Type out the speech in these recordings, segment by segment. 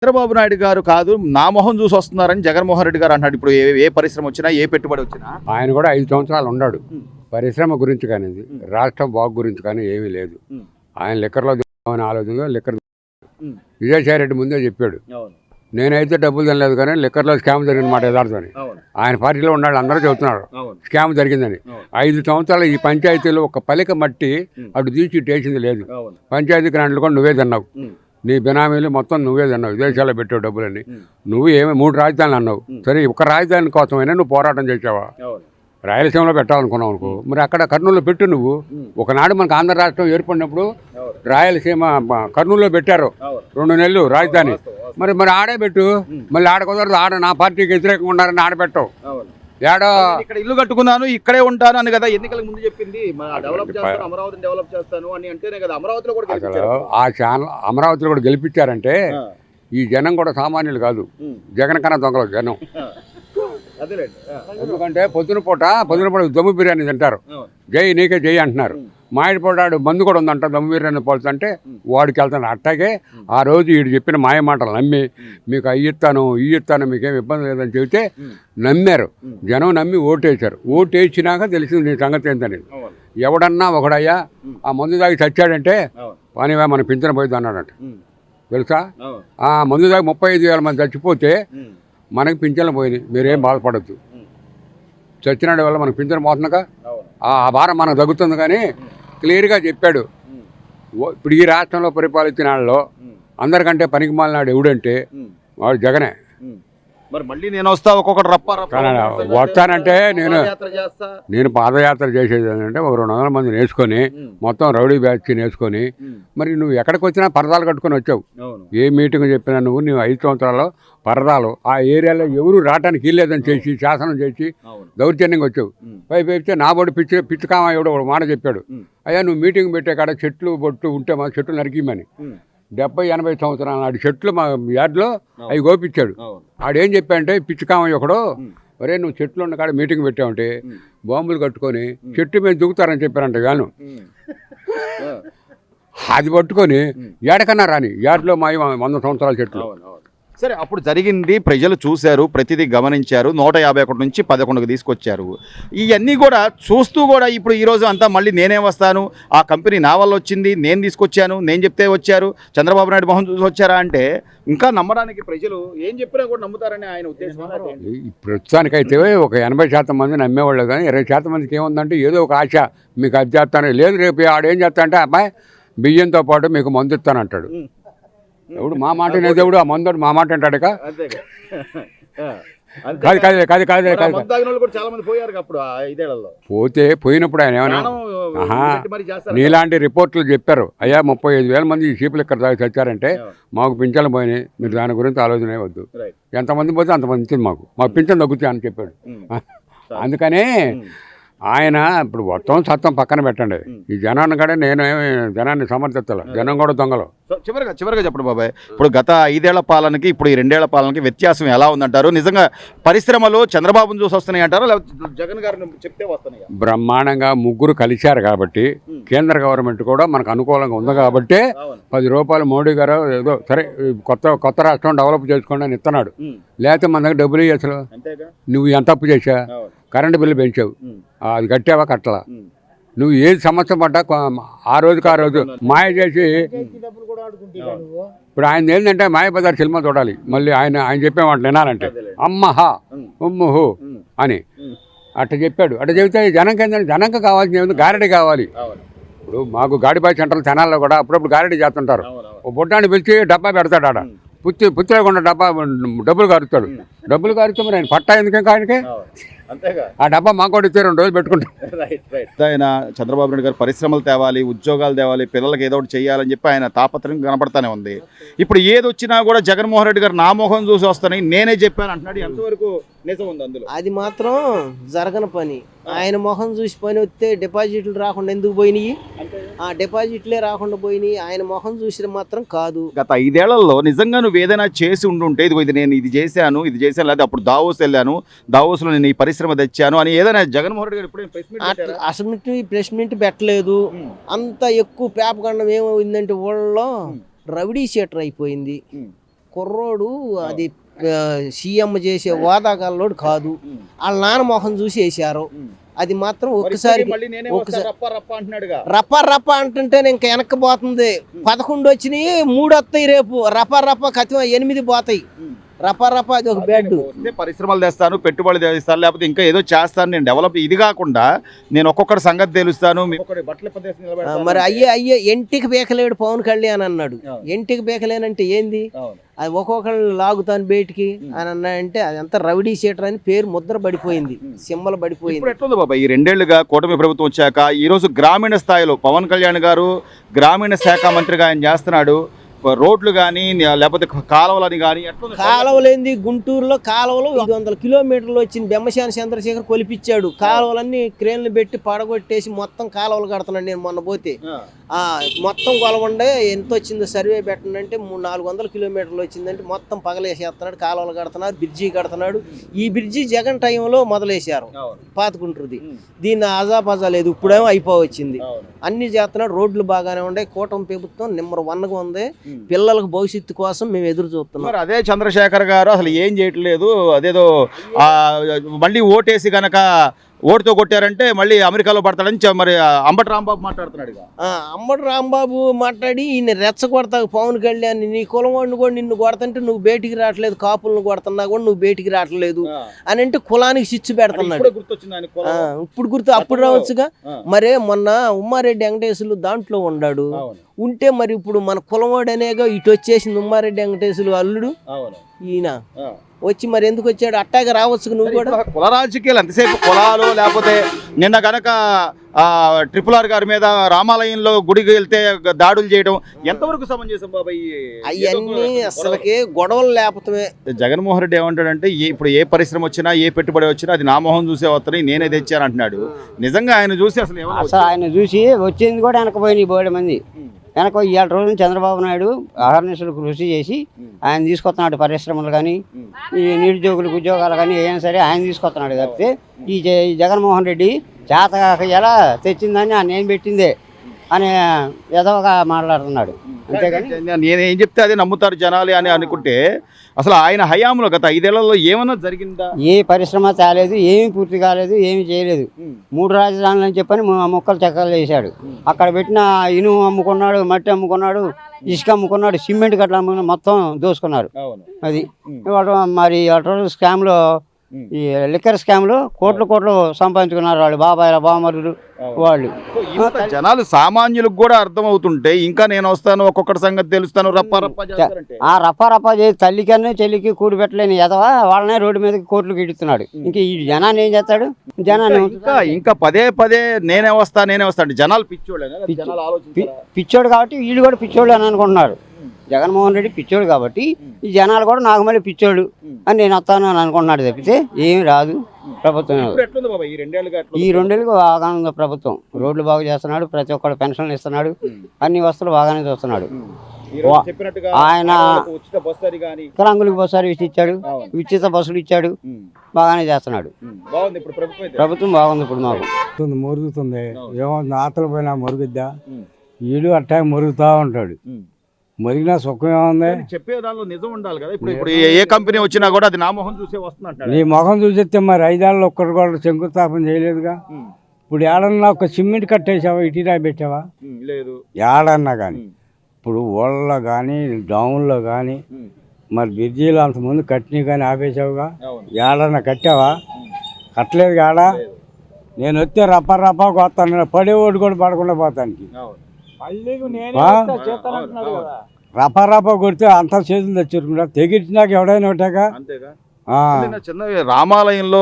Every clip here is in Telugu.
చంద్రబాబు నాయుడు గారు కాదు నా మొహం చూసి వస్తున్నారని జగన్మోహన్ రెడ్డి గారు అంటాడు. ఇప్పుడు ఏ పరిశ్రమ వచ్చినా ఏ పెట్టుబడి వచ్చినా ఆయన కూడా 5 సంవత్సరాలు ఉన్నాడు. పరిశ్రమ గురించి కానీ రాష్ట్రం బాగు గురించి కానీ ఏమీ లేదు. ఆయన లిక్కర్లో దిగామని ఆలోచనలో లిక్కర్ విజయసాయి రెడ్డి ముందే చెప్పాడు, నేనైతే డబ్బులు తినలేదు కానీ లిక్కర్లో స్కామ్ జరిగిన మాట యథార్థమని. ఆయన పార్టీలో ఉన్నాడు, అందరూ చెబుతున్నారు స్కామ్ జరిగిందని. 5 సంవత్సరాలు ఈ పంచాయతీలో ఒక పలిక మట్టి అటు తీసి టేసింది లేదు. పంచాయతీ గ్రాంట్లు కూడా నువ్వే తిన్నావు, నీ బినామీలు మొత్తం నువ్వే తిన్నావు, విదేశాల్లో పెట్టావు డబ్బులని. నువ్వు 3 రాజధానులు అన్నావు. సరే, ఒక రాజధాని కోసమైనా నువ్వు పోరాటం చేసావా? రాయలసీమలో పెట్టాలనుకున్నావు అనుకో, మరి అక్కడ కర్నూలులో పెట్టు. నువ్వు ఒకనాడు మనకు ఆంధ్ర రాష్ట్రం ఏర్పడినప్పుడు రాయలసీమ కర్నూలులో పెట్టారు 2 నెలలు రాజధాని. మరి ఆడే పెట్టు. మళ్ళీ ఆడ కుదరదు, ఆడ నా పార్టీకి వ్యతిరేకంగా ఉన్నారని ఆడబెట్టవు. ఏడో ఇక్కడ ఇల్లు కట్టుకున్నాను ఇక్కడే ఉంటాను అని కదా ఎన్నికలకు ముందు చెప్పింది. డెవలప్ చేస్తాను, అమరావతిని డెవలప్ చేస్తాను అని అంటేనే కదా అమరావతిలో కూడా అసలు ఆ ఛానల్ అమరావతిలో కూడా గెలిపించారంటే ఈ జనం కూడా సామాన్యులు కాదు, జగన్ కన్నా దొంగలు జనం. ఎందుకంటే పొద్దున పూట దమ్ము బిర్యానీ తింటారు, జై నీకే జై అంటున్నారు. మాయడిపోటాడు మందు కూడా ఉందంట దమ్ము బిర్యానీ పోల్చుంటే వాడికి వెళ్తాను. అట్టాగే ఆ రోజు వీడు చెప్పిన మాయ మాటలు నమ్మి మీకు అయ్యిస్తాను ఇయ్యిస్తాను మీకేం ఇబ్బంది లేదని చెబితే నమ్మారు జనం. నమ్మి ఓటేశారు. ఓటేసినాక తెలిసింది నీ సంగతి ఏంటని. ఎవడన్నా ఒకడయ్యా ఆ మందు తాగి చచ్చాడంటే పనివా మన పింఛన పోయింది అన్నాడంట. తెలుసా? ఆ మందు తాగి 35,000 మంది చచ్చిపోతే మనకి పింఛన్లు పోయినాయి, మీరేం బాధపడద్దు. చచ్చినాడు వల్ల మనకు పింఛన్ పోతుందిగా, ఆ భారం మనకు తగ్గుతుంది. కానీ క్లియర్గా చెప్పాడు. ఇప్పుడు ఈ రాష్ట్రంలో పరిపాలించిన వాళ్ళలో అందరికంటే పనికి మాలినాడు ఎవడంటే వాడు జగనే. మరి మళ్ళీ నేను వస్తా ఒక్కొక్కటి వస్తానంటే నేను పాదయాత్ర చేసేది ఏంటంటే 200 మంది నేర్చుకొని మొత్తం రౌడీ బ్యాచ్ నేర్చుకొని, మరి నువ్వు ఎక్కడికి వచ్చినా పరదాలు కట్టుకొని వచ్చావు. ఏ మీటింగ్ చెప్పినా నువ్వు 5 సంవత్సరాల్లో పరదాలు ఆ ఏరియాలో ఎవరు రావడానికి వీల్లేదని చేసి శాసనం చేసి దౌర్జన్యంగా వచ్చావు. పైతే నా బొడ్డు పిచ్చికామ ఎవడో ఒక మాట చెప్పాడు, అయ్యా నువ్వు మీటింగ్ పెట్టే కాడ చెట్లు బొట్టు ఉంటే మా చెట్లు నరికిమని. 70-80 సంవత్సరాల నాటి చెట్లు మా యార్డ్లో అవి గోపించాడు. ఆడేం చెప్పాడంటే పిచ్చికామయ్య ఒకడు, ఒరే నువ్వు చెట్లు ఉన్న కాడ మీటింగ్ పెట్టావంటే బాంబులు కట్టుకొని చెట్టు మీద దిగుతారని చెప్పారంట. గాను అది పట్టుకొని ఏడకన్నా రాని యార్డ్లో మా 100 సంవత్సరాల చెట్లు. సరే, అప్పుడు జరిగింది ప్రజలు చూశారు, ప్రతిదీ గమనించారు. 151 నుంచి 11కు తీసుకొచ్చారు. ఇవన్నీ కూడా చూస్తూ కూడా ఇప్పుడు ఈరోజు అంతా మళ్ళీ నేనే వస్తాను, ఆ కంపెనీ నా వల్ల వచ్చింది, నేను తీసుకొచ్చాను, నేను చెప్తే వచ్చారు, చంద్రబాబు నాయుడు మొహం చూసి వచ్చారా అంటే ఇంకా నమ్మడానికి ప్రజలు ఏం చెప్పినా కూడా నమ్ముతారని ఆయన ఉద్దేశం. ప్రస్తుతానికైతే ఒక 80% మంది నమ్మేవాళ్ళు, కానీ 20% మందికి ఏముందంటే ఏదో ఒక ఆశ, మీకు అది చేస్తాను. లేదు రేపు ఆడేం చేస్తానంటే అబ్బాయి బియ్యంతో పాటు మీకు మందు ఇస్తానంటాడు. ఎవడు మా మాట దేవుడు ఆ మందు మా మాట అంటాడు. పోయినప్పుడు ఆయన ఏమన్నా నీలాంటి రిపోర్ట్లు చెప్పారు, అయ్యా 35,000 మంది ఈ షీపులు ఇక్కడ దాకా చచ్చారంటే మాకు పింఛన్లు పోయినాయి, మీరు దాని గురించి ఆలోచన వద్దు, ఎంతమంది పోతే అంతమంది ఇచ్చింది మాకు పింఛన్ తగ్గుతాయి అని చెప్పాడు. అందుకనే ఆయన ఇప్పుడు మొత్తం సత్తం పక్కన పెట్టండి. ఈ జనాన్ని కూడా నేనేమి జనాన్ని సమర్థించాలి, జనం కూడా దొంగలు. చివరిగా చెప్పండి బాబాయ్, ఇప్పుడు గత 5 ఏళ్ల పాలనకి ఇప్పుడు ఈ 2 ఏళ్ల పాలనకి వ్యత్యాసం ఎలా ఉందంటారు? నిజంగా పరిశ్రమలు చంద్రబాబును చూసి వస్తున్నాయి అంటారు, లేకపోతే జగన్ గారిని చెప్తే వస్తున్నాయి? బ్రహ్మాండంగా ముగ్గురు కలిశారు కాబట్టి, కేంద్ర గవర్నమెంట్ కూడా మనకు అనుకూలంగా ఉంది కాబట్టి 10 రూపాయలు మోడీ గారు ఏదో సరే కొత్త రాష్ట్రం డెవలప్ చేసుకోండి అని ఇస్తున్నాడు. లేకపోతే మన దగ్గర డబ్బులు అసలు నువ్వు ఎంత అప్పు చేసా, కరెంటు బిల్లు పెంచావు, అది కట్టావా కట్టలా, నువ్వు ఏది సమస్య పడ్డా ఆ రోజు మాయ చేసి. ఇప్పుడు ఆయన ఏంటంటే మాయబజార్ సినిమా చూడాలి, మళ్ళీ ఆయన చెప్పేమాట వినాలంటే అమ్మహా ఉమ్ముహు అని అట్ట చెప్పాడు. అట్ట చెబితే జనంకి ఏంటంటే జనంకి కావాల్సిన ఏముంది, గారెడి కావాలి. ఇప్పుడు మాకు గాడిబాయి సెంటర్లు తెనాల్లో కూడా అప్పుడప్పుడు గారెడి చేస్తుంటారు. ఓ బొడ్డాన్ని పిలిచి డబ్బా పెడతాడు, ఆడ పుత్తి లేకుండా డబ్బులు కారుతాడు. డబ్బులు కారుతే మరి ఆయన పట్టా ఎందుకు ఆయనకి? ఆ డబ్బా మాకు ఇస్తే 2 రోజులు పెట్టుకుంటాం. ఆయన చంద్రబాబు నాయుడు గారు పరిశ్రమలు తేవాలి, ఉద్యోగాలు తేవాలి, పిల్లలకి ఏదో ఒకటి చేయాలని చెప్పి ఆయన తాపత్రయం కనపడతానే ఉంది. ఇప్పుడు ఏది వచ్చినా కూడా జగన్మోహన్ రెడ్డి గారు నా మొహం చూసి వస్తానని నేనే చెప్పాను అంటున్నాడు. ఎంతవరకు నిజం ఉంది అందులో? అది మాత్రం జరగని పని. ఆయన మొహం చూసి పని వస్తే డిపాజిట్లు రాకుండా ఎందుకు పోయినాయి? ఆ డిపాజిట్లే రాకుండా పోయినాయి, ఆయన మొహం చూసి మాత్రం కాదు. గత 5 ఏళ్లలో నిజంగా నువ్వు ఏదైనా చేసి ఉండుంటే నేను ఇది చేశాను లేదా అప్పుడు దావోస్ వెళ్ళాను, దావోస్లో నేను ఈ పరిశ్రమ తెచ్చాను అని ఏదైనా జగన్మోహన్ రెడ్డి గారు ఎప్పుడైనా అసలు ప్రెస్ మీట్ పెట్టలేదు. అంత ఎక్కువ పేపగండం ఏమైందంటే ఊళ్ళో రౌడీ షీటర్ అయిపోయింది. కుర్రోడు అది సీఎం చేసే హోదాగాల్లోడు కాదు. వాళ్ళ నాన్న మొహం చూసి వేసారు. అది మాత్రం ఒక్కసారి రప్ప రప్ప అంటుంటే ఇంకా వెనక్కి పోతుంది. 11 వచ్చినాయి, 3 వస్తాయి రేపు. రప్ప కథ 8 పోతాయి. రప్ప అది ఒక బెడ్. పరిశ్రమలు తెస్తాను, పెట్టుబడులు తెస్తాను, లేకపోతే ఇంకా ఏదో చేస్తాను, నేను డెవలప్. ఇది కాకుండా నేను ఒక్కొక్కటి సంగతి తెలుస్తాను. మరి అయ్యే ఎంటికి బేకలేడు పవన్ కళ్యాణ్ అన్నాడు. ఎంటికి బేకలేనంటే ఏంది? అది ఒక్కొక్కరు లాగుతాను బయటికి అని అన్నాడంటే అదంతా రౌడీ షీటర్ అని పేరు ముద్ర పడిపోయింది, సింబల్ పడిపోయింది. ఎట్లుంది బాబా ఈ 2 ఏళ్లుగా కూటమి ప్రభుత్వం వచ్చాక ఈ రోజు గ్రామీణ స్థాయిలో పవన్ కళ్యాణ్ గారు గ్రామీణ శాఖ మంత్రిగా ఆయన చేస్తున్నాడు. రోడ్లు కానీ లేకపోతే కాలువలని కానీ కాలువలేంది? గుంటూరులో కాలువలు 500 కిలోమీటర్లు వచ్చింది. బెమ్మశాని చంద్రశేఖర్ కొలిపించాడు. కాలువలన్నీ క్రేన్లు పెట్టి పడగొట్టేసి మొత్తం కాలువలు కడుతున్నాడు. నేను మొన్న పోతే మొత్తం కొలవండే ఎంత వచ్చిందో సర్వే పెట్టండి. 400 కిలోమీటర్లు వచ్చిందంటే మొత్తం పగలేసేస్తున్నాడు. కాలువలు కడుతున్నాడు, బ్రిడ్జి కడుతున్నాడు. ఈ బ్రిడ్జి జగన్ టైంలో మొదలేశారు, పాతకుంటుంది. దీన్ని ఆజాపాజా లేదు, ఇప్పుడేమో అయిపోవచ్చింది. అన్ని చేస్తున్నాడు. రోడ్లు బాగానే ఉండే. కూటమి ప్రభుత్వం నెంబర్ 1గా ఉంది. పిల్లలకు భవిష్యత్తు కోసం మేము ఎదురు చూస్తున్నాం. అదే చంద్రశేఖర్ గారు అసలు ఏం చేయట్లేదు. అదేదో మళ్ళీ ఓటేసి గనక ఓటుతో కొట్టారంటే మళ్ళీ అమెరికాలో పడతాడని మరి అంబటి రాంబాబు మాట్లాడుతున్నాడు. అంబటి రాంబాబు మాట్లాడి ఈయన రెచ్చగొడతావు పవన్ కళ్యాణ్. నీ కులం వాడిని కూడా నిన్ను కొడతంటే నువ్వు బయటికి రావట్లేదు, కాపులను కొడుతున్నా కూడా నువ్వు బయటికి రావట్లేదు అని అంటే కులానికి చిచ్చు పెడుతున్నాడు. ఇప్పుడు గుర్తు అప్పుడు రావచ్చుగా. మరే మొన్న ఉమ్మారెడ్డి వెంకటేశ్వర్లు దాంట్లో ఉన్నాడు. ఉంటే మరి ఇప్పుడు మన కులవాడు అనేగా ఇటు వచ్చేసింది ఉమ్మారెడ్డి వెంకటేశ్వర్లు అల్లుడు ఈయన వచ్చి మరి ఎందుకు వచ్చాడు? అట్టాగా రావచ్చు నువ్వు కూడా. కుల రాజకీయాలు ఎంతసేపు కులాలు, లేకపోతే నిన్న గనక RRR గారి మీద రామాలయంలో గుడికి వెళ్తే దాడులు చేయడం ఎంతవరకు సమంజసం బాబాయ్? అవన్నీ అసలుకి గొడవలు లేకపోతే. జగన్మోహన్ రెడ్డి ఏమంటాడంటే ఇప్పుడు ఏ పరిశ్రమ వచ్చినా ఏ పెట్టుబడి వచ్చినా అది నా మొహం చూసే వస్తాయి, నేనే తెచ్చాను అంటున్నాడు. నిజంగా ఆయన చూసి అసలు ఆయన చూసి వచ్చింది కూడా వెనకపోయినాయి బోలెడు మంది. వెనక 7 రోజులు చంద్రబాబు నాయుడు అహర్నిశలు కృషి చేసి ఆయన తీసుకొస్తున్నాడు. పరిశ్రమలు కానీ ఈ నిరుద్యోగులకు ఉద్యోగాలు కానీ ఏమైనా సరే ఆయన తీసుకొస్తున్నాడు. తప్పితే ఈ జగన్మోహన్ రెడ్డి చేతగాక ఎలా తెచ్చిందని నేను పెట్టిందే అని ఎదవగా మాట్లాడుతున్నాడు. అంతేగాని నేనేం చెప్తే అదే నమ్ముతారు జనాలు అని అనుకుంటే అసలు ఆయన హయాంలో గత 5 ఏళ్లలో ఏమన్నా జరిగిందా? ఏ పరిశ్రమ తేలేదు, ఏమీ పూర్తి కాలేదు, ఏమీ చేయలేదు. 3 రాజధానులు అని చెప్పని మొక్కలు చెక్కలు చేశాడు. అక్కడ పెట్టిన ఇనుము అమ్ముకున్నాడు, మట్టి అమ్ముకున్నాడు, ఇసుక అమ్ముకున్నాడు, సిమెంట్ గట్ల అమ్ముకున్నాడు, మొత్తం దోసుకున్నారు. అది మరి అటు స్కామ్లో ఈ లిక్కర్ స్కామ్లో కోట్లు సంపాదించుకున్నారు వాళ్ళు, బాబాయిల బామరులు వాళ్ళు. జనాలు సామాన్యులకు కూడా అర్థం అవుతుంటే ఇంకా నేను వస్తాను, ఒక్కొక్కటి సంగతి తెలుస్తాను, ఆ రప్ప చేసి తల్లికన్నా చెల్లికి కూడి పెట్టలేని ఎదవా వాళ్ళనే రోడ్డు మీదకి కోట్లకు ఇడుతున్నాడు. ఇంక ఈ జనాన్ని ఏం చేస్తాడు? జనాన్ని ఇంకా పదే నేనే వస్తా అంటే జనాలు పిచ్చోడు కాబట్టి వీళ్ళు కూడా పిచ్చోడు అని అనుకుంటున్నారు. జగన్మోహన్ రెడ్డి పిచ్చోడు కాబట్టి ఈ జనాలు కూడా నాకు మళ్ళీ పిచ్చోడు అని నేను వస్తాను అని అనుకుంటున్నాడు. తప్పితే ఏమి రాదు ప్రభుత్వం. ఈ 2 ఏళ్ళకి బాగానే ఉంది ప్రభుత్వం. రోడ్లు బాగు చేస్తున్నాడు, ప్రతి ఒక్కరు పెన్షన్లు ఇస్తున్నాడు, అన్ని వస్తువులు బాగానే చూస్తున్నాడు. ఆయన వికలాంగులకు బస్సు సర్వీస్ ఇచ్చాడు, ఉచిత బస్సులు ఇచ్చాడు, బాగానే చేస్తున్నాడు. ప్రభుత్వం బాగుంది. ఇప్పుడు మాకు మురుగుతుంది, ఏమో ఆతల పైన మురుగుద్దా, వీడు అట్టా మురుగుతూ ఉంటాడు. మరిగినా సుఖం ఏముంది? చెప్పేదానిలో నిజం ఉండాలి కదా. ఇప్పుడు ఏ కంపెనీ వచ్చినా కూడా అది నా మొహం చూసే వస్తున్నట్టు. నీ మొహం చూసేస్తే మరి 5 ఏళ్ళలో ఒక్కరు కూడా శంకుస్థాపన చేయలేదుగా. ఇప్పుడు ఏడన్నా ఒక సిమెంట్ కట్టేసావా, ఇటీరా పెట్టావా? లేదు. ఏడన్నా కానీ ఇప్పుడు ఊళ్ళలో కానీ డౌన్లో కానీ మరి బ్రిడ్జీలు అంతకుముందు కట్టినవి కానీ ఆపేసావుగా. ఏడన్నా కట్టావా? కట్టలేదు కాడా. నేను వస్తే రప్ప కొత్తాను, పడేవాడు కూడా పడకుండా పోతానికి. రప కొడితే అంతా చేతులు తెచ్చుకుంటా, తెగించినాక ఎవడైనా ఒకటాగా. చిన్న రామాలయంలో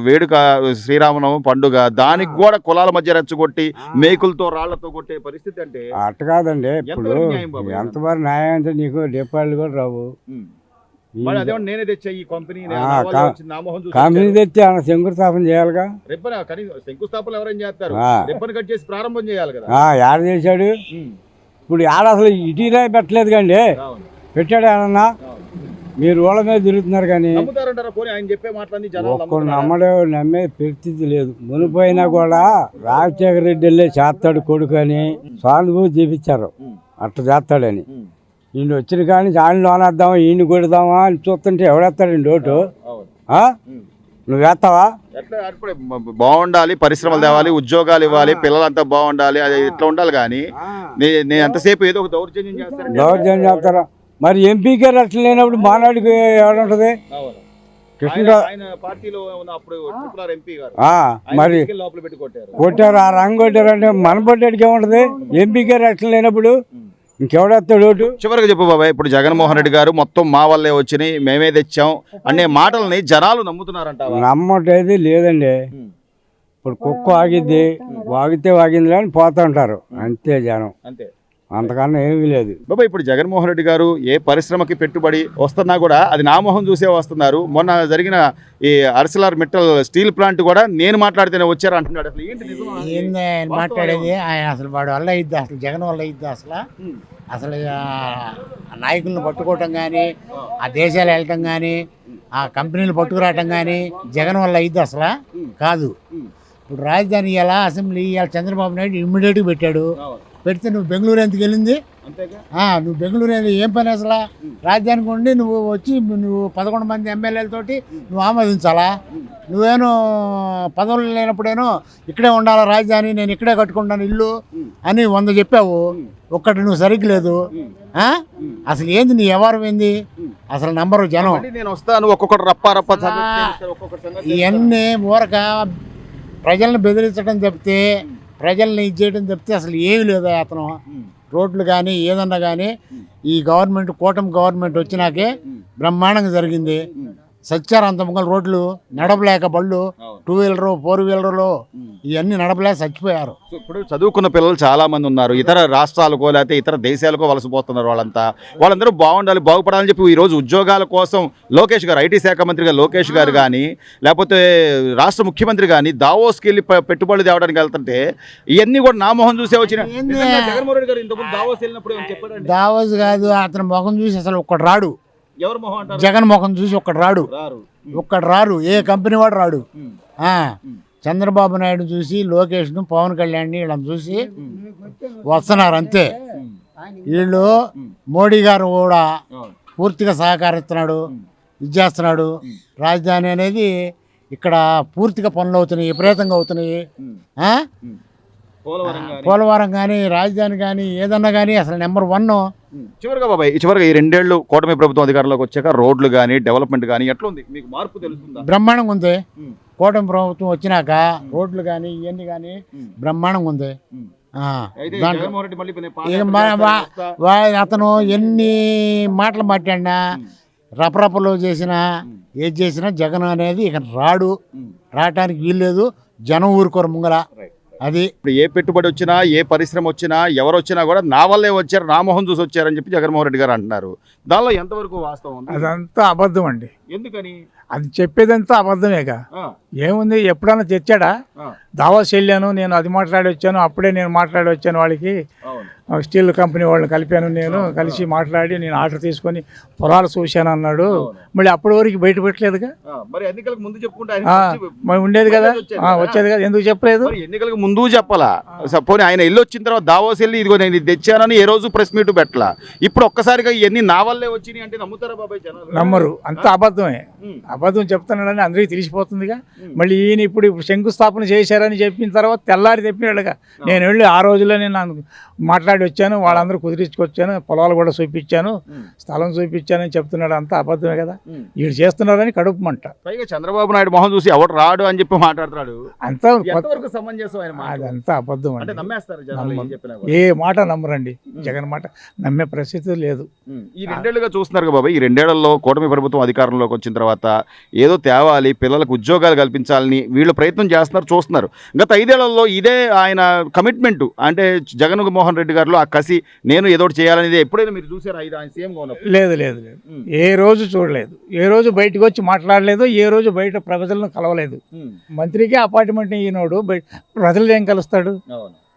వేడుక శ్రీరామనవమి పండుగ, దానికి కూడా కులాల మధ్య రెచ్చగొట్టి మేకులతో రాళ్లతో కొట్టే పరిస్థితి అంటే అట్ట కాదండి. ఇప్పుడు ఎంతవరకు న్యాయం అంటే నీకు డిపాజిట్లు కూడా రావు. కంపెనీ తెచ్చి ఆయన శంకుస్థాపన చేయాలిగా. శంకుస్థాపన ఎవరైనా చేస్తారు, కట్ చేసి ప్రారంభం చేయాలి కదా. యాడ చేశాడు? ఇప్పుడు యాడ అసలు ఇటీరా పెట్టలేదు కండి, పెట్టాడు ఏడన్నా? మీరు వాళ్ళ మీద తిరుగుతున్నారు కానీ ఒక్కడు నమ్మే పరిస్థితి లేదు. మునిపోయినా కూడా రాజశేఖర రెడ్డి వెళ్ళే చేస్తాడు కొడుకు అని సానుభూతి చూపించారు, అట్లా చేస్తాడని. ఈయన వచ్చిన కానీ ఆయన లోనేద్దామా ఈయన కొడదామా అని చూస్తుంటే ఎవడేస్తాడు ఓటు ఆ? నువ్వు వేస్తావా? ఎట్లా ఇప్పుడు బాగుండాలి, పరిశ్రమలు తేవాలి, ఉద్యోగాలు ఇవ్వాలి, పిల్లలంతా బాగుండాలి, అది ఇట్లా ఉండాలి. కానీ నేను ఎంతసేపు ఏదో ఒక దౌర్జన్యం చేస్తాను. దౌర్జన్యం చేస్తారా? మరి ఎంపీకే అట్లా లేనప్పుడు మానాడికి ఎవడుంటది? కృష్ణరావు మరి కొట్టారు, ఆ రంగు కొట్టారంటే మన పొట్టేటికి ఏముంటది? ఎంపీకే అట్లా లేనప్పుడు ఇంకెవడేస్తాడు ఓటు? చివరికి చెప్పు బాబాయ్, ఇప్పుడు జగన్మోహన్ రెడ్డి గారు మొత్తం మా వల్లే వచ్చినాయి, మేమే తెచ్చాం అనే మాటల్ని జనాలు నమ్ముతున్నారంట. నమ్మటేది లేదండి. ఇప్పుడు కుక్క ఆగిద్ది, వాగితే వాగింది కానీ పోతా ఉంటారు అంతే జనం, అంతే, అంతకన్నా ఏమీ లేదు. బాబా ఇప్పుడు జగన్మోహన్ రెడ్డి గారు ఏ పరిశ్రమకి పెట్టుబడి వస్తున్నా కూడా అది నా మొహం చూసే వస్తున్నారు. మొన్న జరిగిన ఈ అర్సలార్ మిట్టల్ స్టీల్ ప్లాంట్ కూడా నేను మాట్లాడితేనే వచ్చారు అంటున్నాడు. అసలు ఏంటి నిజమా? ఏంది ఆయన మాట్లాడేది? ఆయన అసలు వాడు వల్ల ఇద్దా, అసలు జగన్ వల్ల ఇద్దా? అసలు నాయకులను పట్టుకోవటం కానీ, ఆ దేశాలు వెళ్ళటం కానీ, ఆ కంపెనీలు పట్టుకురావటం కానీ జగన్ వల్ల ఇద్దా? అసలు కాదు. ఇప్పుడు రాజధాని ఇలా అసెంబ్లీ ఇవాళ చంద్రబాబు నాయుడు ఇమ్మీడియట్గా పెట్టాడు. పెడితే నువ్వు బెంగళూరు ఎందుకు వెళ్ళింది? నువ్వు బెంగళూరు ఏం పని అసలు? రాజధానికి ఉండి నువ్వు వచ్చి నువ్వు 11 మంది ఎమ్మెల్యేలతోటి నువ్వు ఆమోదించాలా? నువ్వేనో పదవులు లేనప్పుడేనో ఇక్కడే ఉండాలా రాజధాని, నేను ఇక్కడే కట్టుకుంటాను ఇల్లు అని 100 చెప్పావు, ఒక్కటి నువ్వు సరిగ్గా లేదు. అసలు ఏంది నీ వ్యవహారం ఏంది అసలు? నంబరు జనం నేను వస్తాను ఒక్కొక్కటి రప్ప ఇవన్నీ ఊరక ప్రజల్ని బెదిరించడం తప్పితే, ప్రజల్ని ఇది చేయడం తప్పితే అసలు ఏమీ లేదు. అతను రోడ్లు కానీ ఏదన్నా కానీ ఈ గవర్నమెంట్, కూటమి గవర్నమెంట్ వచ్చినాకే బ్రహ్మాండంగా జరిగింది. సత్యారంతముగా రోడ్లు నడపలేక బళ్ళు 2 వీలరు 4 వీలర్లు ఇవన్నీ నడపలేక చచ్చిపోయారు. ఇప్పుడు చదువుకున్న పిల్లలు చాలా మంది ఉన్నారు, ఇతర రాష్ట్రాలకో లేకపోతే ఇతర దేశాలకో వలసపోతున్నారు. వాళ్ళందరూ బాగుండాలి, బాగుపడాలని చెప్పి ఈరోజు ఉద్యోగాల కోసం లోకేష్ గారు, ఐటీ శాఖ మంత్రిగా లోకేష్ గారు కానీ, లేకపోతే రాష్ట్ర ముఖ్యమంత్రి కానీ దావోస్కి వెళ్ళి పెట్టుబడులు తేవడానికి వెళ్తుంటే ఇవన్నీ కూడా నా మొహం చూసే వచ్చిన. జగన్మోహన్ రెడ్డి గారు ఇంతకుముందు దావోస్ వెళ్ళినప్పుడు చెప్పారు. దావోస్ కాదు, అతని ముఖం చూసి అసలు ఒక్కడు రాడు. ఎవరు మొహం అంటారు? జగన్ ముఖం చూసి ఒక్కడు రాడు, ఏ కంపెనీ వాడు రాడు. చంద్రబాబు నాయుడు చూసి, లోకేష్ను, పవన్ కళ్యాణ్ని వీళ్ళని చూసి వస్తున్నారు అంతే. వీళ్ళు మోడీ గారు కూడా పూర్తిగా సహకరిస్తున్నాడు, ఇది చేస్తున్నాడు. రాజధాని అనేది ఇక్కడ పూర్తిగా పనులు అవుతున్నాయి, విపరీతంగా అవుతున్నాయి. పోలవరం కానీ, రాజధాని కానీ, ఏదన్నా కానీ అసలు నెంబర్ 1. చివరిగా బాబాయ్, చివరిగా ఈ 2 ఏళ్ళు కూటమి ప్రభుత్వం అధికారంలోకి వచ్చాక రోడ్లు కానీ, డెవలప్మెంట్ కానీ ఎట్లా ఉంది? మీకు మార్పు తెలుస్తుందా? బ్రహ్మాండంగా ఉంది. కూటమి ప్రభుత్వం వచ్చినాక రోడ్లు కానీ ఇవన్నీ కానీ బ్రహ్మాండంగా ఉంది. అతను ఎన్ని మాటలు మాట్లాడినా, రపరపలు చేసినా, ఏది చేసినా జగన్ అనేది ఇక రావటానికి వీల్లేదు. జనం ఊరుకోరు ముంగల. అది ఇప్పుడు ఏ పెట్టుబడి వచ్చినా, ఏ పరిశ్రమ వచ్చినా, ఎవరు వచ్చినా కూడా నా వల్లే వచ్చారు, నా మొహం చూసి వచ్చారని చెప్పి జగన్మోహన్ రెడ్డి గారు అంటున్నారు. దానిలో ఎంతవరకు వాస్తవం? అదంతా అబద్ధం అండి. ఎందుకని? అది చెప్పేదంతా అబద్ధమేగా. ఏముంది, ఎప్పుడన్నా తెచ్చాడా? దావాస్ వెళ్ళాను నేను, అది మాట్లాడి వచ్చాను, అప్పుడే నేను మాట్లాడి వచ్చాను. వాళ్ళకి స్టీల్ కంపెనీ వాళ్ళని కలిపాను, నేను కలిసి మాట్లాడి నేను ఆర్డర్ తీసుకొని పొలాలు చూశాను అన్నాడు. మళ్ళీ అప్పటి వరకు బయట పెట్టలేదుగా. మరి ఉండేది కదా, వచ్చేది కదా, ఎందుకు చెప్పలేదు? ఎన్నికలకు ముందు చెప్పాలా? పోనీ ఆయన ఇల్లు వచ్చిన తర్వాత దావోస్ వెళ్ళి ఇదిగో నేను ఇది తెచ్చానని ఏ రోజు ప్రెస్ మీట్ పెట్టలా. ఇప్పుడు ఒక్కసారిగా ఇవన్నీ నా వల్లే వచ్చినాయి అంటే నమ్ముతారా బాబాయ్ జనాలు? నమ్మరు, అంత అబద్ధమే. అబద్ధం చెప్తున్నాడని అందరికీ తెలిసిపోతుందిగా. మళ్ళీ ఈయన ఇప్పుడు శంకుస్థాపన చేశారని చెప్పిన తర్వాత తెల్లారి చెప్పినాడుగా. నేను వెళ్ళి ఆ రోజుల్లో నేను మాట్లాడి వచ్చాను, వాళ్ళందరూ కుదిరించుకొచ్చాను, పొలాలు కూడా చూపించాను, స్థలం చూపించానని చెప్తున్నాడు. అంతా అబద్ధమే కదా. వీడు చేస్తున్నారని కడుపు మంట. పైగా చంద్రబాబు నాయుడు మొహం చూసి ఎవడు రాడు అని చెప్పి మాట్లాడుతున్నాడు. అంతా సమంజసం? అదంతా అబద్ధం అండి. నమ్మేస్తారు, ఏ మాట నమ్మరండి. జగన్ మాట నమ్మే పరిస్థితి లేదు. ఈ 2 ఏళ్ళుగా చూస్తున్నారు బాబాయ్, ఈ 2 ఏళ్లలో కూటమి ప్రభుత్వం అధికారంలోకి వచ్చిన తర్వాత ఏదో తేవాలి, పిల్లలకు ఉద్యోగాలు కల్పించాలని వీళ్ళు ప్రయత్నం చేస్తున్నారు, చూస్తున్నారు. గత 5 ఏళ్లలో ఇదే ఆయన కమిట్మెంట్. అంటే జగన్మోహన్ రెడ్డి గారిలో ఆ కసి, నేను ఏదో చేయాలనేది ఎప్పుడైనా మీరు చూసారా? ఆయన సీఎంగా ఉన్నప్పుడు లేదు లేదు లేదు, ఏ రోజు చూడలేదు, ఏ రోజు బయటకు వచ్చి మాట్లాడలేదు, ఏ రోజు బయట ప్రజలను కలవలేదు. మంత్రికి అపార్ట్మెంట్ ఈనాడు ప్రజలు ఏం కలుస్తాడు?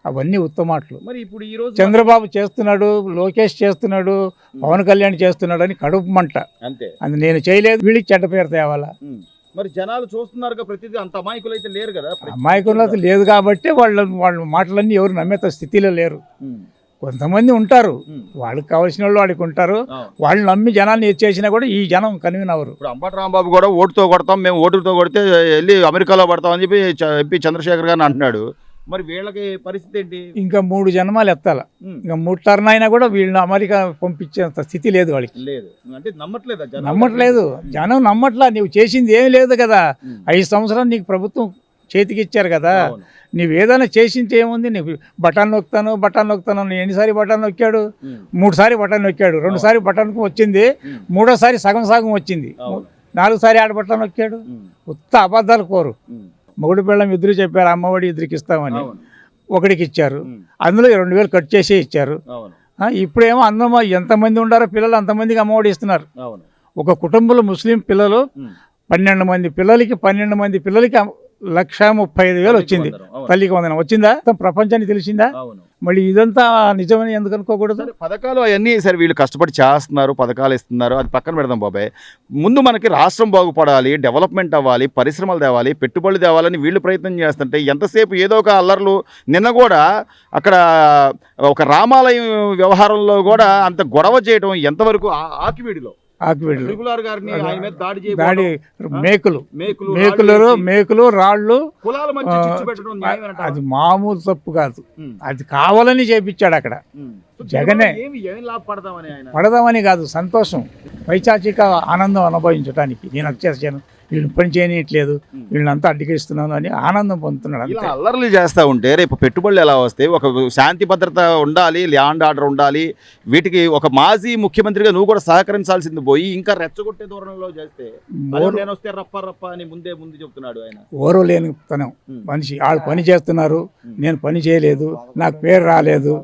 అవన్నీ ఉత్తమాటలు. మరి ఇప్పుడు ఈ రోజు చంద్రబాబు చేస్తున్నాడు, లోకేష్ చేస్తున్నాడు, పవన్ కళ్యాణ్ చేస్తున్నాడు అని కడుపు మంట. అంతే. అది నేను చేయలేదు, వీళ్ళకి చెడ్డ పేరు తేవాలా? మరి జనాలు చూస్తున్నారు ప్రతిదీ. అంత అమాయకులు అయితే లేరు కదా. అమాయకులు లేదు కాబట్టి వాళ్ళ మాటలన్నీ ఎవరు నమ్మేత స్థితిలో లేరు. కొంతమంది ఉంటారు, వాళ్ళకి కావాల్సిన వాళ్ళు వాళ్ళకి ఉంటారు. వాళ్ళు నమ్మి జనాన్ని చేసినా కూడా ఈ జనం కన్వీన్ అవ్వరు. ఇప్పుడు అంబటి రాంబాబు కూడా ఓటుతో కొడతాం, మేము ఓటుతో కొడితే వెళ్ళి అమెరికాలో పడతాం అని చెప్పి ఎంపీ చంద్రశేఖర్ గారిని అంటున్నాడు. మరి వీళ్ళకి పరిస్థితి ఏంటి? ఇంకా 3 జన్మాలు ఎత్తాల, ఇంకా 3 టర్న్ అయినా కూడా వీళ్ళని అమెరికా పంపించేంత స్థితి లేదు వాళ్ళకి. లేదు అంటే నమ్మట్లేదు, జనం నమ్మట్లా. నీవు చేసింది ఏమీ లేదు కదా, 5 సంవత్సరాలు నీకు ప్రభుత్వం చేతికి ఇచ్చారు కదా, నువ్వు ఏదైనా చేసింటే ఏముంది? నీకు బటన్ నొక్కుతాను ఎన్నిసారి బటన్ నొక్కాడు? 3 సారి బటన్ నొక్కాడు, 2 సారి బటన్కు వచ్చింది, 3వ సారి సగం వచ్చింది, 4వ సారి ఆడ బటన్ నొక్కాడు. ఉత్త అబద్ధాలు కోరు. మొగుడు పిల్లం ఇద్దరు చెప్పారు అమ్మఒడి ఇద్దరికి ఇస్తామని, ఒకడికి ఇచ్చారు, అందులో 2,000 కట్ చేసి ఇచ్చారు. ఇప్పుడేమో అందమో ఎంతమంది ఉండారో పిల్లలు అంతమందికి అమ్మఒడి ఇస్తున్నారు. ఒక కుటుంబంలో ముస్లిం పిల్లలు 12 మంది పిల్లలకి 1,35,000 వచ్చింది. తల్లికి వందనం వచ్చిందా? ప్రపంచానికి తెలిసిందా? మళ్ళీ ఇదంతా నిజమని ఎందుకు అనుకోకూడదు? పథకాలు అవన్నీ సరే వీళ్ళు కష్టపడి చేస్తున్నారు, పథకాలు ఇస్తున్నారు, అది పక్కన పెడదాం బాబాయ్. ముందు మనకి రాష్ట్రం బాగుపడాలి, డెవలప్మెంట్ అవ్వాలి, పరిశ్రమలు తేవాలి, పెట్టుబడులు తేవాలని వీళ్ళు ప్రయత్నం చేస్తుంటే ఎంతసేపు ఏదో ఒక అల్లర్లు. నిన్న కూడా అక్కడ ఒక రామాలయం వ్యవహారంలో కూడా అంత గొడవ చేయడం ఎంతవరకు ఆకివీడిలో దాడి మేకులు రాళ్ళు, అది మామూలు తప్పు కాదు, అది కావాలని చేపించాడు అక్కడ. జగనే పడదామని కాదు, సంతోషం, పైచాచిక ఆనందం అనుభవించడానికి. నేను వచ్చేసాను, వీళ్ళు పని చేయనట్లేదు, వీళ్ళంతా అడ్డుకిస్తున్నాను అని ఆనందం పొందుతున్నాడు. ఇలా అల్లర్లు చేస్తూ ఉంటే రేపు పెట్టుబడులు ఎలా వస్తాయి? ఒక శాంతి భద్రత ఉండాలి, ల్యాండ్ ఆర్డర్ ఉండాలి. వీటికి ఒక మాజీ ముఖ్యమంత్రిగా నువ్వు కూడా సహకరించాల్సింది పోయి ఇంకా రెచ్చగొట్టే ధోరణిలో చేస్తే నేను వస్తే రప్ప అని ముందు చెప్తున్నాడు ఆయన. ఓరో లేని తనం మనిషి. వాళ్ళు పని చేస్తున్నారు, నేను పని చేయలేదు, నాకు పేరు రాలేదు.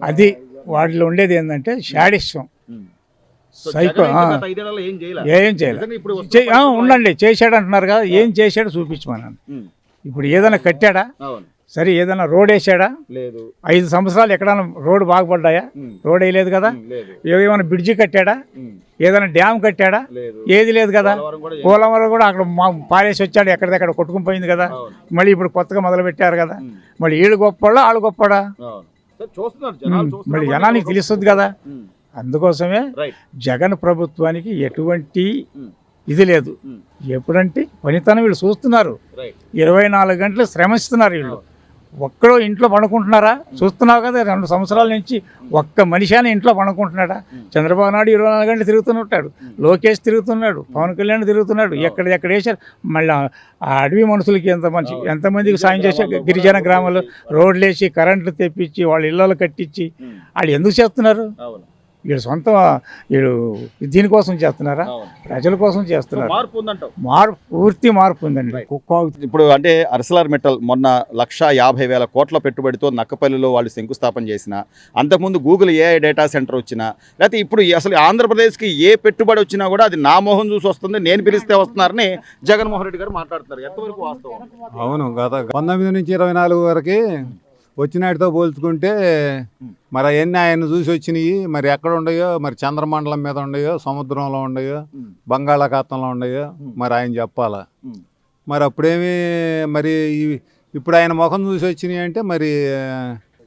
అది వాటిలో ఉండేది ఏంటంటే శాడిష్టం, సైకో. ఏం చేయలేదు, ఉండండి చేశాడు అంటున్నారు కదా, ఏం చేశాడు చూపించమన్నాను. ఇప్పుడు ఏదైనా కట్టాడా? సరే, ఏదైనా రోడ్ వేసాడా? 5 సంవత్సరాలు ఎక్కడైనా రోడ్డు బాగుపడ్డాయా? రోడ్ వేయలేదు కదా. ఏమైనా బ్రిడ్జి కట్టాడా? ఏదైనా డ్యామ్ కట్టాడా? ఏది లేదు కదా. పోలవరం కూడా అక్కడ పారేసి వచ్చాడు, ఎక్కడిదక్కడ కొట్టుకుని పోయింది కదా. మళ్ళీ ఇప్పుడు కొత్తగా మొదలు పెట్టారు కదా. మళ్ళీ వీళ్ళు గొప్పవాడా వాళ్ళు గొప్పవాడా? మళ్ళీ జనానికి తెలుస్తుంది కదా. అందుకోసమే జగన్ ప్రభుత్వానికి ఎటువంటి ఇది లేదు. ఎప్పుడంటే పనితనం వీళ్ళు చూస్తున్నారు, 24 గంటలు శ్రమిస్తున్నారు వీళ్ళు. ఒక్కడో ఇంట్లో పడుకుంటున్నారా? చూస్తున్నావు కదా, 2 సంవత్సరాల నుంచి ఒక్క మనిషి అని ఇంట్లో పడుకుంటున్నాడా? చంద్రబాబు నాయుడు 24 గంటలు తిరుగుతుంటాడు, లోకేష్ తిరుగుతున్నాడు, పవన్ కళ్యాణ్ తిరుగుతున్నాడు, ఎక్కడ వేసారు. మళ్ళీ ఆ అడవి మనుషులకి ఎంతమందికి సాయం చేశారు? గిరిజన గ్రామాల్లో రోడ్లు వేసి, కరెంట్లు తెప్పించి, వాళ్ళ ఇళ్ళలు కట్టించి, వాళ్ళు ఎందుకు చేస్తున్నారు? వీళ్ళు సొంత వీళ్ళు దీనికోసం చేస్తున్నారా? ప్రజల కోసం చేస్తున్నారు. పూర్తి మార్పు ఉందండి. ఇప్పుడు అంటే అరసలార్ మెటల్ మొన్న 1,50,000 కోట్ల పెట్టుబడితో నక్కపల్లిలో వాళ్ళు శంకుస్థాపన చేసిన, అంతకుముందు గూగుల్ AI డేటా సెంటర్ వచ్చినా, లేకపోతే ఇప్పుడు అసలు ఆంధ్రప్రదేశ్కి ఏ పెట్టుబడి వచ్చినా కూడా అది నా మొహం చూసి వస్తుంది, నేను పిలిస్తే వస్తున్నారని జగన్మోహన్ రెడ్డి గారు మాట్లాడుతున్నారు. ఎంతవరకు వాస్తవం? అవును, గత 19 నుంచి 24 వరకు వచ్చినాటితో పోల్చుకుంటే మరి అవన్నీ ఆయన చూసి వచ్చినాయి. మరి ఎక్కడ ఉండయో, మరి చంద్రమండలం మీద ఉండయో, సముద్రంలో ఉండయో, బంగాళాఖాతంలో ఉండయో, మరి ఆయన చెప్పాలా. మరి అప్పుడేమి మరి ఇప్పుడు ఆయన ముఖం చూసి వచ్చినాయి అంటే మరి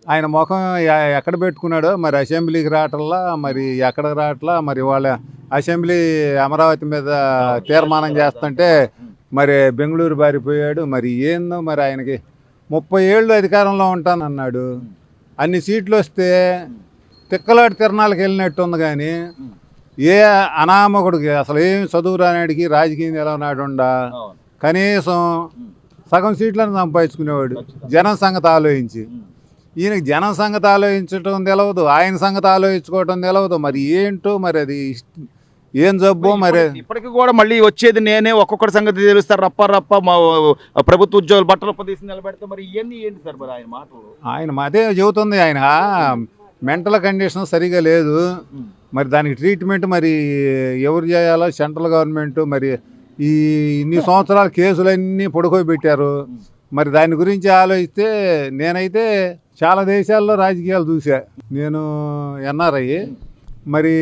ఆయన ముఖం ఎక్కడ పెట్టుకున్నాడో, మరి అసెంబ్లీకి రావట్లా, మరి ఎక్కడికి రావట్లా. మరి వాళ్ళ అసెంబ్లీ అమరావతి మీద తీర్మానం చేస్తుంటే మరి బెంగళూరు బారిపోయాడు. మరి ఏందో మరి ఆయనకి 30 ఏళ్ళు అధికారంలో ఉంటానన్నాడు. అన్ని సీట్లు వస్తే తిక్కలాటి తిరణాలకు వెళ్ళినట్టు ఉంది. కానీ ఏ అనామకుడికి, అసలు ఏమి చదువు రానాడికి రాజకీయం ఎలా నాడుండా కనీసం సగం సీట్లను సంపాదించుకునేవాడు జనం సంగతి ఆలోచించి. ఈయనకి జనం సంగతి ఆలోచించడం తెలవదు, ఆయన సంగతి ఆలోచించుకోవటం తెలవదు. మరి ఏంటో మరి అది ఏం జబ్బో మరి. ఇప్పటికి కూడా మళ్ళీ వచ్చేది నేనే, ఒక్కొక్కటి సంగతి తెలుస్తారు, రప్ప మా ప్రభుత్వ ఉద్యోగులు బట్టలు తీసి నిలబెడతా. మరి ఇవన్నీ ఏంటి సార్ మరి ఆయన మాటలు? ఆయన అదే చెబుతుంది, ఆయన మెంటల్ కండిషన్ సరిగా లేదు. మరి దానికి ట్రీట్మెంట్ మరి ఎవరు చేయాలో? Central government. మరి ఇన్ని సంవత్సరాల కేసులన్నీ పొడుకోబెట్టారు. మరి దాని గురించి ఆలోచిస్తే నేనైతే చాలా దేశాల్లో రాజకీయాలు చూసా. నేను NRI. మరి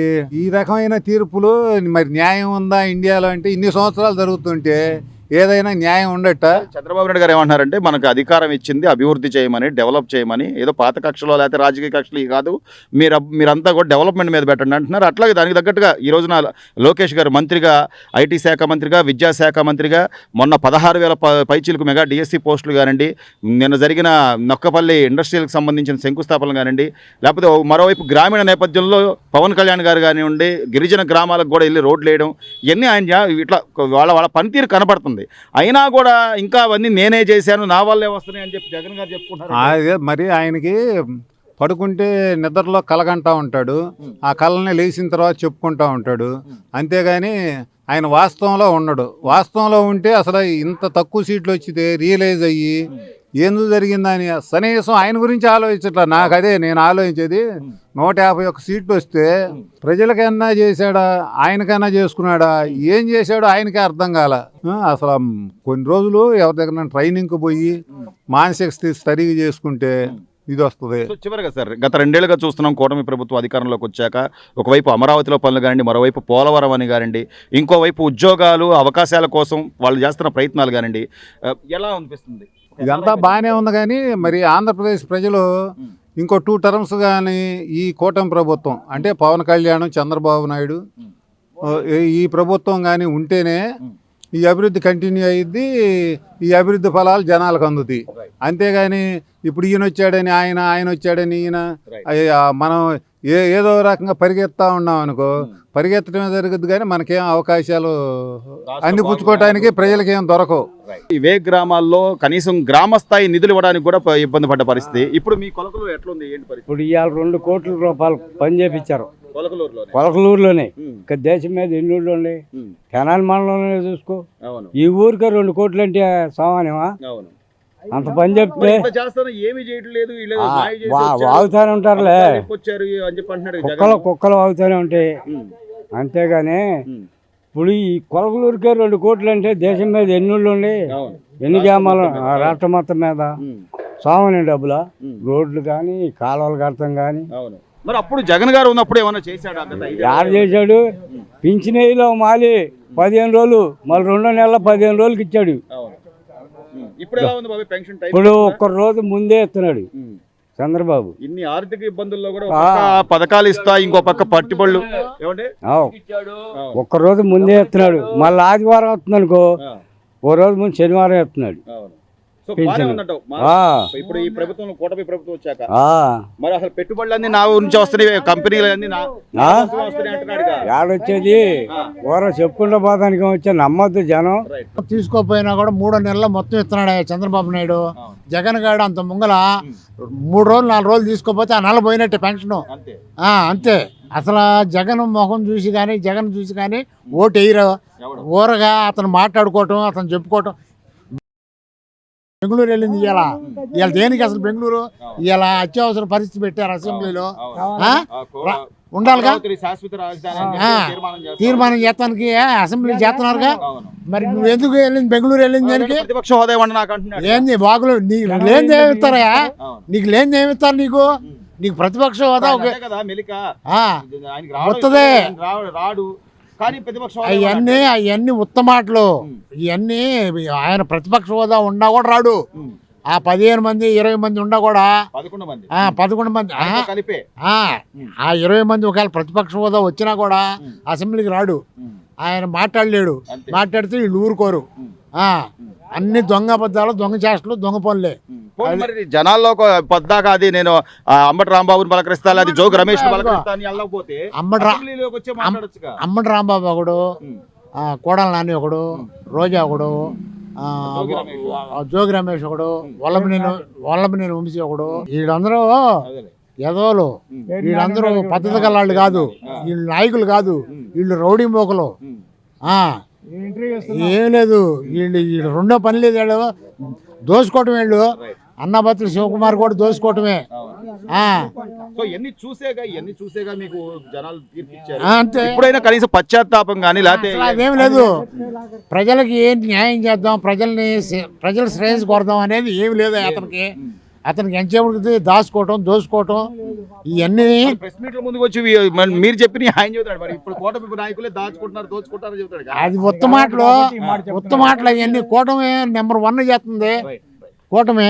ఈ రకమైన తీర్పులు మరి న్యాయం ఉందా ఇండియాలో అంటే ఇన్ని సంవత్సరాలు జరుగుతుంటే ఏదైనా న్యాయం ఉండట. చంద్రబాబు నాయుడు గారు ఏమంటున్నారంటే మనకు అధికారం ఇచ్చింది అభివృద్ధి చేయమని, డెవలప్ చేయమని, ఏదో పాత కక్షలో లేకపోతే రాజకీయ కక్షలు ఇవి కాదు, మీరంతా కూడా డెవలప్మెంట్ మీద పెట్టండి అంటున్నారు. అట్లాగే దానికి తగ్గట్టుగా ఈ రోజున లోకేష్ గారు మంత్రిగా, ఐటీ శాఖ మంత్రిగా, విద్యాశాఖ మంత్రిగా మొన్న 16,000 పైచీలకు మెగా డిఎస్సి పోస్టులు కానివ్వండి, నిన్న జరిగిన నొక్కపల్లి ఇండస్ట్రియల్కి సంబంధించిన శంకుస్థాపనలు కానివ్వండి, లేకపోతే మరోవైపు గ్రామీణ నేపథ్యంలో పవన్ కళ్యాణ్ గారు కానివ్వండి, గిరిజన గ్రామాలకు కూడా వెళ్ళి రోడ్లు వేయడం, ఇవన్నీ ఆయన ఇట్లా వాళ్ళ పనితీరు కనపడుతుంది. అయినా కూడా ఇంకా అవన్నీ నేనే చేశాను, నా వల్లే వస్తున్నాయి అని చెప్పి జగన్ గారు చెప్పుకుంటారు. అదే మరి ఆయనకి పడుకుంటే నిద్రలో కలగంటా ఉంటాడు, ఆ కళని లేచిన తర్వాత చెప్పుకుంటా ఉంటాడు. అంతేగాని ఆయన వాస్తవంలో ఉండడు. వాస్తవంలో ఉంటే అసలు ఇంత తక్కువ సీట్లు వచ్చితే రియలైజ్ అయ్యి ఎందుకు జరిగిందని కనీసం ఆయన గురించి ఆలోచించట్లా. నాకు అదే నేను ఆలోచించేది, 151 సీట్లు వస్తే ప్రజలకైనా చేశాడా, ఆయనకైనా చేసుకున్నాడా, ఏం చేశాడో ఆయనకే అర్థం కాల. అసలు కొన్ని రోజులు ఎవరి దగ్గర ట్రైనింగ్కి పోయి మానసిక స్థితి సరిగా చేసుకుంటే ఇది వస్తుంది. చివరిగా సార్, గత 2 ఏళ్ళుగా చూస్తున్నాం కూటమి ప్రభుత్వం అధికారంలోకి వచ్చాక ఒకవైపు అమరావతిలో పనులు కానివ్వండి, మరోవైపు పోలవరం అని కానివ్వండి, ఇంకోవైపు ఉద్యోగాలు అవకాశాల కోసం వాళ్ళు చేస్తున్న ప్రయత్నాలు కానివ్వండి, ఎలా అనిపిస్తుంది? ఇదంతా బాగానే ఉంది, కానీ మరి ఆంధ్రప్రదేశ్ ప్రజలు ఇంకో 2 టర్మ్స్ కానీ ఈ కూటమి ప్రభుత్వం అంటే పవన్ కళ్యాణ్, చంద్రబాబు నాయుడు ఈ ప్రభుత్వం కానీ ఉంటేనే ఈ అభివృద్ధి కంటిన్యూ అయ్యిద్ది, ఈ అభివృద్ధి ఫలాలు జనాలకు అందుతాయి. అంతేగాని ఇప్పుడు ఈయన వచ్చాడని ఆయన వచ్చాడని ఈయన మనం ఏదో రకంగా పరిగెత్తా ఉన్నాం అనుకో, పరిగెత్తడమే జరుగుద్ది, కానీ మనకేం అవకాశాలు అందిపుచ్చుకోవటానికి ప్రజలకేం దొరకవు. ఇవే గ్రామాల్లో కనీసం గ్రామ స్థాయి నిధులు ఇవ్వడానికి కూడా ఇబ్బంది పడ్డ పరిస్థితి. ఇప్పుడు మీ కొలకలు ఎట్లుంది, ఏంటి పరిస్థితి? ఇప్పుడు ఇవాళ 2 కోట్ల రూపాయలు పని చేపించారు కొలకలూరులోనే. ఇంకా దేశం మీద ఎన్ని ఊళ్ళు ఉన్నాయి, తెనాలి మండలంలోనే చూసుకో. ఈ ఊరికే 2 కోట్లు అంటే సామాన్యమా? అంత పని చెప్తే వాగుతానే ఉంటారులే, కుక్కలు వాగుతానే ఉంటాయి. అంతేగాని ఇప్పుడు ఈ కొలకలూరుకే 2 కోట్లు అంటే దేశం మీద ఎన్ని ఊళ్ళు ఉన్నాయి, ఎన్ని గ్రామాలు రాష్ట్రం మొత్తం మీద సామాన్య డబ్బులా? రోడ్లు కానీ కాలువలు కడతాం కానీ. మరి అప్పుడు జగన్ గారు ఉన్నప్పుడు ఏమన్నా చేశాడు? యారు చేశాడు? పింఛనీలో మాలి 15 రోజులు, మళ్ళీ 2 నెలల 15 రోజులకి ఇచ్చాడు. ఇప్పుడు 1 రోజు ముందే ఇస్తున్నాడు చంద్రబాబు. ఇన్ని ఆర్థిక ఇబ్బందుల్లో కూడా పథకాలు ఇస్తా, ఇంకో పక్క పట్టుబడులు 1 రోజు ముందే ఇస్తున్నాడు. మళ్ళీ ఆదివారం వస్తుంది అనుకో, ఓ రోజు ముందు శనివారం ఇస్తున్నాడు. ఇప్పుడు ఈ ప్రభుత్వం, కూటమి ప్రభుత్వం వచ్చాక మరి అసలు పెట్టుబడులన్నీ నా నుంచి వస్తున్నాయి, కంపెనీలన్నీ ఏడొచ్చేది ఊర చెప్పుకుంటూ పోతానికి వచ్చే నమ్మద్దు జనం. తీసుకోపోయినా కూడా 3 నెలల్లో మొత్తం ఇస్తున్నాడు చంద్రబాబు నాయుడు. జగన్ గారు అంత ముంగల 3 రోజులు 4 రోజులు తీసుకోపోతే ఆ నెల పోయినట్టే పెన్షన్. అంతే. అసలు జగన్ ముఖం చూసి కానీ, జగన్ చూసి కానీ ఓటు వేయరు. ఊరగా అతను మాట్లాడుకోవటం, అతను చెప్పుకోవటం. బెంగళూరు వెళ్ళింది ఇవాళ దేనికి? అసలు బెంగళూరు ఇవాళ అత్యవసర పరిస్థితి పెట్టారు అసెంబ్లీలో. ఉండాలిగా, తీర్మానం చేస్తానికి అసెంబ్లీ చేస్తున్నారుగా. మరి నువ్వు ఎందుకు వెళ్ళింది బెంగళూరు? వెళ్ళింది దానికి ఏంది? బాగులు నీకు లేని ఏమిస్తారా? నీకు లేని ఏమిస్తారు? నీకు ప్రతిపక్ష హోదా వస్తుంది. అవన్నీ ఉత్తమాటలు. ఇవన్నీ ఆయన ప్రతిపక్ష హోదా ఉన్నా కూడా రాడు. ఆ 15 మంది 20 మంది ఉన్నా కూడా 11 మంది ఆ 20 మంది ఒకవేళ ప్రతిపక్ష హోదా వచ్చినా కూడా అసెంబ్లీకి రాడు. ఆయన మాట్లాడలేడు. మాట్లాడితే వీళ్ళు ఊరుకోరు. అన్ని దొంగ అబద్ధాలు, దొంగ చేష్టలు, దొంగ పనులే. జనాల్లో పద్దాక అది నేను అంబటి రాంబాబుని పలకరిస్తాను, అది జోగి రమేష్ అంబటి రాంబాబు ఒకడు, కోడల నాని ఒకడు, రోజా ఒకడు, జోగి రమేష్ ఒకడు, వల్లభనేని వంశీ ఒకడు. వీళ్ళందరూ ఎదవలు. వీళ్ళందరూ పద్ధతి గలాళ్ళు కాదు, వీళ్ళు నాయకులు కాదు, వీళ్ళు రౌడీ మోకలు. ఏం లేదు, వీళ్ళు 2వ పని లేదు. వీళ్ళు దోసుకోవటం. వీళ్ళు అన్నబత్తులు శివకుమార్ కూడా దోసుకోవటమే. అంతే. ఎప్పుడైనా కనీసం పశ్చాత్తాపం కానీ లేకపోతే అదేం లేదు. ప్రజలకి ఏం న్యాయం చేద్దాం, ప్రజల శ్రేయస్సు కోరదాం అనేది ఏమి లేదు అతనికి. అతనికి ఎంచేపటికి దాచుకోవటం దోసుకోవటం ఇవన్నీ ప్రెస్ మీట్ల ముందుకు వచ్చి మీరు చెప్పిన ఆయన చెబుతాడు మరి ఇప్పుడు కూటమి నాయకులే దాచుకుంటున్నారు దోచుకుంటారని చెబుతాడు కదా. అది ఉత్తమాటలు అవన్నీ కూటమి నెంబర్ 1 చేస్తుంది కూటమి